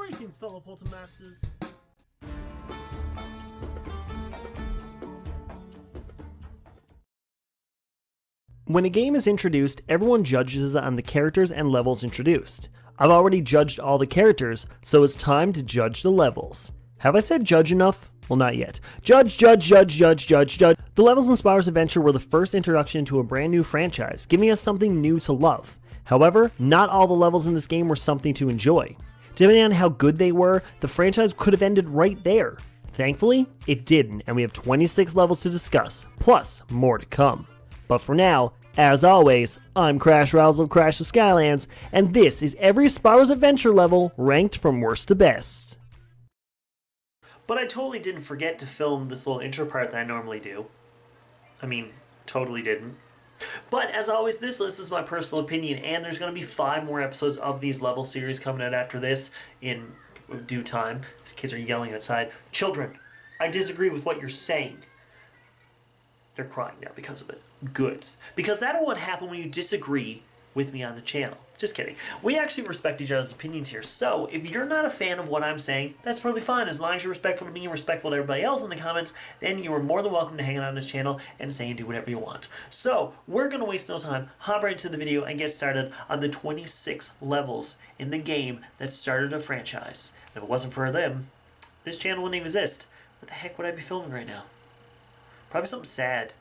Greetings, fellow Poltermasters. When a game is introduced, everyone judges on the characters and levels introduced. I've already judged all the characters, so it's time to judge the levels. Have I said judge enough? Well, not yet. Judge. The levels in Spyros Adventure were the first introduction to a brand new franchise, giving us something new to love. However, not all the levels in this game were something to enjoy. Depending on how good they were, the franchise could have ended right there. Thankfully, it didn't, and we have 26 levels to discuss, plus more to come. But for now, as always, I'm Crash Rowsell, Crash the Skylands, and this is every Spyros Adventure level ranked from worst to best. But I totally didn't forget to film this little intro part that I normally do. I mean, totally didn't. But as always, this list is my personal opinion, and there's going to be 5 more episodes of these level series coming out after this in due time. These kids are yelling outside. Children, I disagree with what you're saying. They're crying now because of it. Good. Because that'll what happen when you disagree with me on the channel. Just kidding. We actually respect each other's opinions here. So if you're not a fan of what I'm saying, that's perfectly fine. As long as you're respectful to me and respectful to everybody else in the comments, then you are more than welcome to hang out on this channel and say and do whatever you want. So we're going to waste no time, hop right into the video and get started on the 26 levels in the game that started a franchise. And if it wasn't for them, this channel wouldn't even exist. What the heck would I be filming right now? Probably something sad.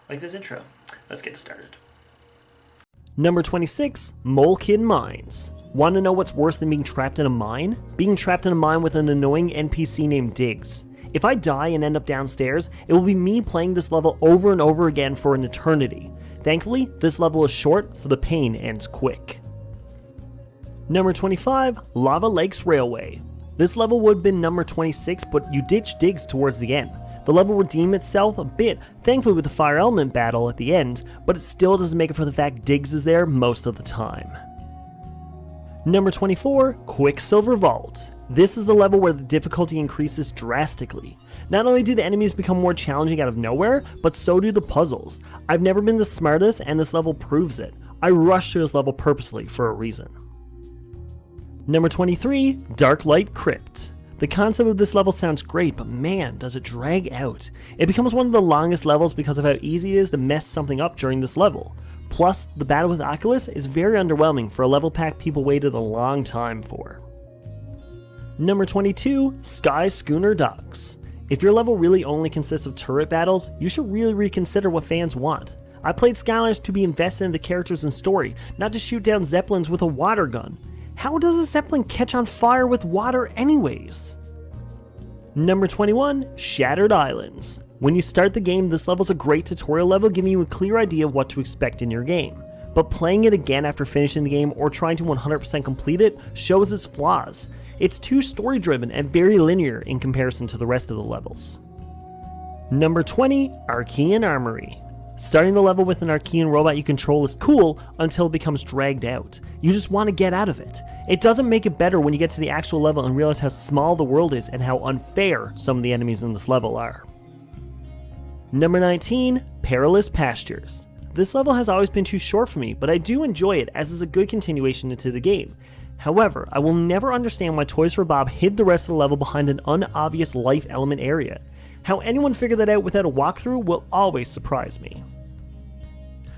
Like this intro. Let's get started. Number 26, Molekin Mines. Want to know what's worse than being trapped in a mine? Being trapped in a mine with an annoying NPC named Diggs. If I die and end up downstairs, it will be me playing this level over and over again for an eternity. Thankfully, this level is short, so the pain ends quick. Number 25, Lava Lakes Railway. This level would have been number 26, but you ditch Diggs towards the end. The level redeemed itself a bit, thankfully with the fire element battle at the end, but it still doesn't make it for the fact Diggs is there most of the time. Number 24, Quicksilver Vault. This is the level where the difficulty increases drastically. Not only do the enemies become more challenging out of nowhere, but so do the puzzles. I've never been the smartest, and this level proves it. I rushed through this level purposely for a reason. Number 23, Darklight Crypt. The concept of this level sounds great, but man, does it drag out. It becomes one of the longest levels because of how easy it is to mess something up during this level. Plus, the battle with Oculus is very underwhelming for a level pack people waited a long time for. Number 22, Sky Schooner Docks. If your level really only consists of turret battles, you should really reconsider what fans want. I played Skylanders to be invested in the characters and story, not to shoot down zeppelins with a water gun. How does a zeppelin catch on fire with water anyways? Number 21, Shattered Islands. When you start the game, this level is a great tutorial level giving you a clear idea of what to expect in your game. But playing it again after finishing the game or trying to 100% complete it shows its flaws. It's too story driven and very linear in comparison to the rest of the levels. Number 20, Arkeyan Armory. Starting the level with an Arkeyan robot you control is cool until it becomes dragged out. You just want to get out of it. It doesn't make it better when you get to the actual level and realize how small the world is and how unfair some of the enemies in this level are. Number 19, Perilous Pastures. This level has always been too short for me, but I do enjoy it as it's a good continuation into the game. However, I will never understand why Toys for Bob hid the rest of the level behind an unobvious life element area. How anyone figured that out without a walkthrough will always surprise me.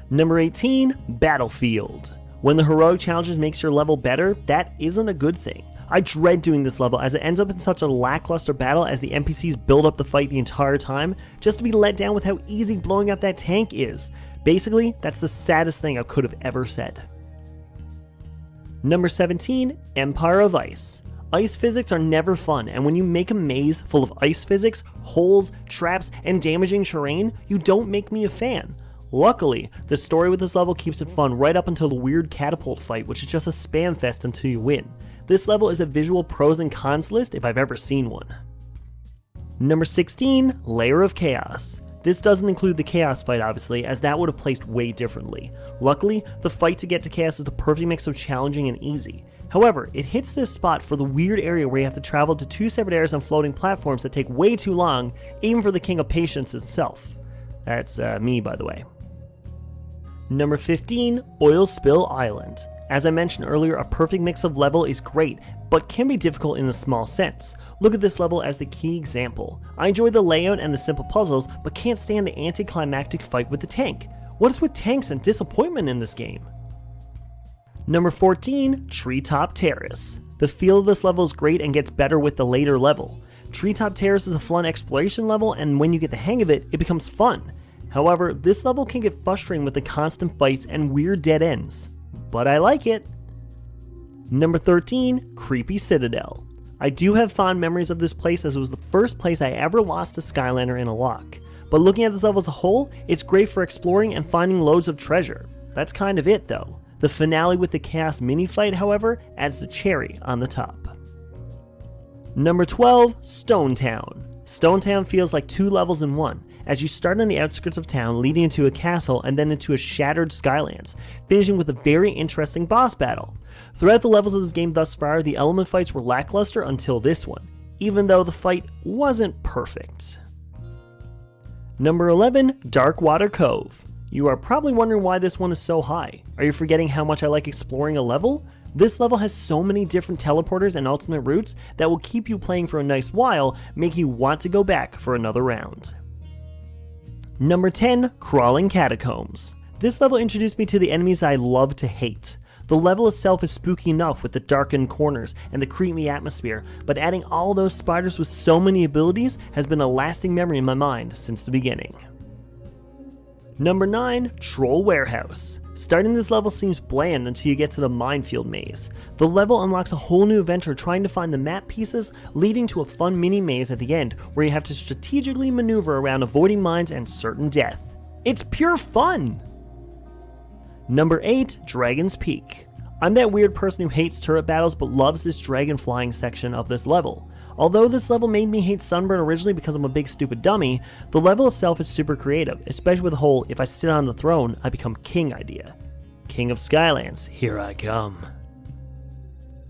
Number 18, Battlefield. When the heroic challenges makes your level better, that isn't a good thing. I dread doing this level as it ends up in such a lackluster battle as the NPCs build up the fight the entire time, just to be let down with how easy blowing up that tank is. Basically, that's the saddest thing I could have ever said. Number 17, Empire of Ice. Ice physics are never fun, and when you make a maze full of ice physics, holes, traps, and damaging terrain, you don't make me a fan. Luckily, the story with this level keeps it fun right up until the weird catapult fight, which is just a spam fest until you win. This level is a visual pros and cons list if I've ever seen one. Number 16, Lair of Chaos. This doesn't include the Chaos fight obviously, as that would have placed way differently. Luckily, the fight to get to Chaos is the perfect mix of challenging and easy. However, it hits this spot for the weird area where you have to travel to 2 separate areas on floating platforms that take way too long, even for the King of Patience itself. That's me, by the way. Number 15, Oilspill Island. As I mentioned earlier, a perfect mix of level is great, but can be difficult in a small sense. Look at this level as the key example. I enjoy the layout and the simple puzzles, but can't stand the anticlimactic fight with the tank. What is with tanks and disappointment in this game? Number 14, Treetop Terrace. The feel of this level is great and gets better with the later level. Treetop Terrace is a fun exploration level, and when you get the hang of it, it becomes fun. However, this level can get frustrating with the constant fights and weird dead ends. But I like it. Number 13, Creepy Citadel. I do have fond memories of this place as it was the first place I ever lost a Skylander in a lock. But looking at this level as a whole, it's great for exploring and finding loads of treasure. That's kind of it though. The finale with the Chaos mini fight, however, adds the cherry on the top. Number 12, Stonetown. Stonetown feels like 2 levels in one, as you start on the outskirts of town leading into a castle and then into a shattered Skylands, finishing with a very interesting boss battle. Throughout the levels of this game thus far, the element fights were lackluster until this one, even though the fight wasn't perfect. Number 11, Darkwater Cove. You are probably wondering why this one is so high. Are you forgetting how much I like exploring a level? This level has so many different teleporters and alternate routes that will keep you playing for a nice while, making you want to go back for another round. Number 10, Crawling Catacombs. This level introduced me to the enemies I love to hate. The level itself is spooky enough with the darkened corners and the creepy atmosphere, but adding all those spiders with so many abilities has been a lasting memory in my mind since the beginning. Number 9, Troll Warehouse. Starting this level seems bland until you get to the minefield maze. The level unlocks a whole new adventure trying to find the map pieces, leading to a fun mini maze at the end where you have to strategically maneuver around avoiding mines and certain death. It's pure fun! Number 8, Dragon's Peak. I'm that weird person who hates turret battles but loves this dragon flying section of this level. Although this level made me hate Sunburn originally because I'm a big stupid dummy, the level itself is super creative, especially with the whole "if I sit on the throne, I become king" idea. King of Skylands, here I come.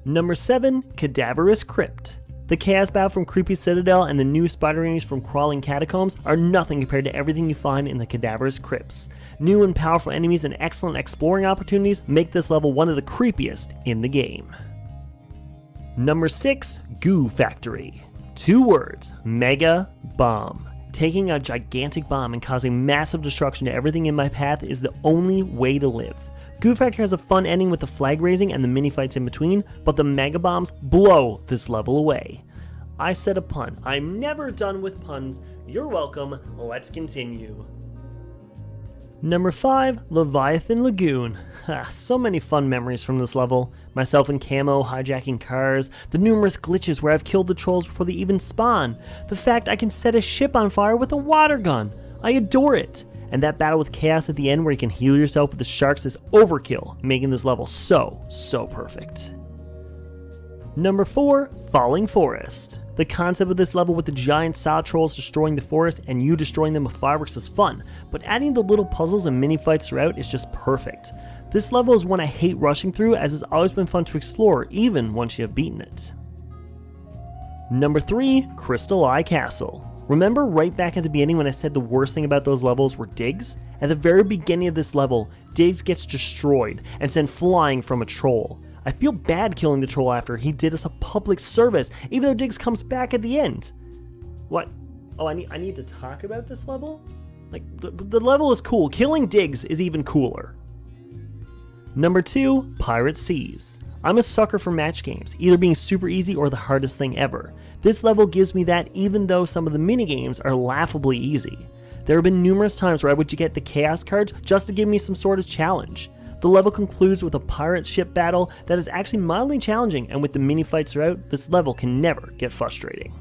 Number 7, Cadaverous Crypt. The chaos battle from Creepy Citadel and the new spider enemies from Crawling Catacombs are nothing compared to everything you find in the Cadaverous Crypts. New and powerful enemies and excellent exploring opportunities make this level one of the creepiest in the game. Number 6, Goo Factory. 2 words, Mega Bomb. Taking a gigantic bomb and causing massive destruction to everything in my path is the only way to live. Goo Factory has a fun ending with the flag raising and the mini fights in between, but the Mega Bombs blow this level away. I said a pun. I'm never done with puns. You're welcome. Let's continue. Number 5, Leviathan Lagoon. So many fun memories from this level. Myself in camo, hijacking cars, the numerous glitches where I've killed the trolls before they even spawn, the fact I can set a ship on fire with a water gun. I adore it. And that battle with Chaos at the end where you can heal yourself with the sharks is overkill, making this level so perfect. Number 4, Falling Forest. The concept of this level with the giant saw trolls destroying the forest and you destroying them with fireworks is fun, but adding the little puzzles and mini fights throughout is just perfect. This level is one I hate rushing through as it's always been fun to explore even once you have beaten it. Number 3, Crystal Eye Castle. Remember right back at the beginning when I said the worst thing about those levels were digs? At the very beginning of this level, Diggs gets destroyed and sent flying from a troll. I feel bad killing the troll after he did us a public service, even though Diggs comes back at the end. What? Oh, I need to talk about this level? Like, the level is cool. Killing Diggs is even cooler. Number 2, Pirate Seas. I'm a sucker for match games, either being super easy or the hardest thing ever. This level gives me that even though some of the minigames are laughably easy. There have been numerous times where I would get the Chaos cards just to give me some sort of challenge. The level concludes with a pirate ship battle that is actually mildly challenging, and with the mini fights throughout, this level can never get frustrating.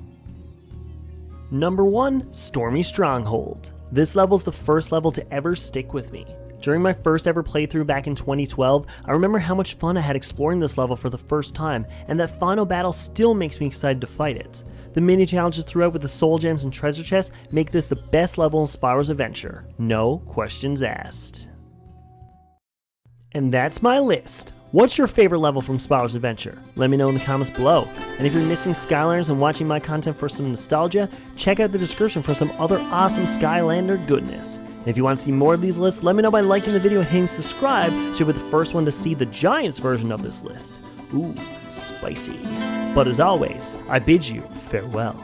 Number 1, Stormy Stronghold. This level is the first level to ever stick with me. During my first ever playthrough back in 2012, I remember how much fun I had exploring this level for the first time, and that final battle still makes me excited to fight it. The mini challenges throughout with the soul gems and treasure chests make this the best level in Spyros Adventure. No questions asked. And that's my list. What's your favorite level from Spyros Adventure? Let me know in the comments below. And if you're missing Skylanders and watching my content for some nostalgia, check out the description for some other awesome Skylander goodness. And if you want to see more of these lists, let me know by liking the video and hitting subscribe so you'll be the first one to see the Giants version of this list. Ooh, spicy. But as always, I bid you farewell.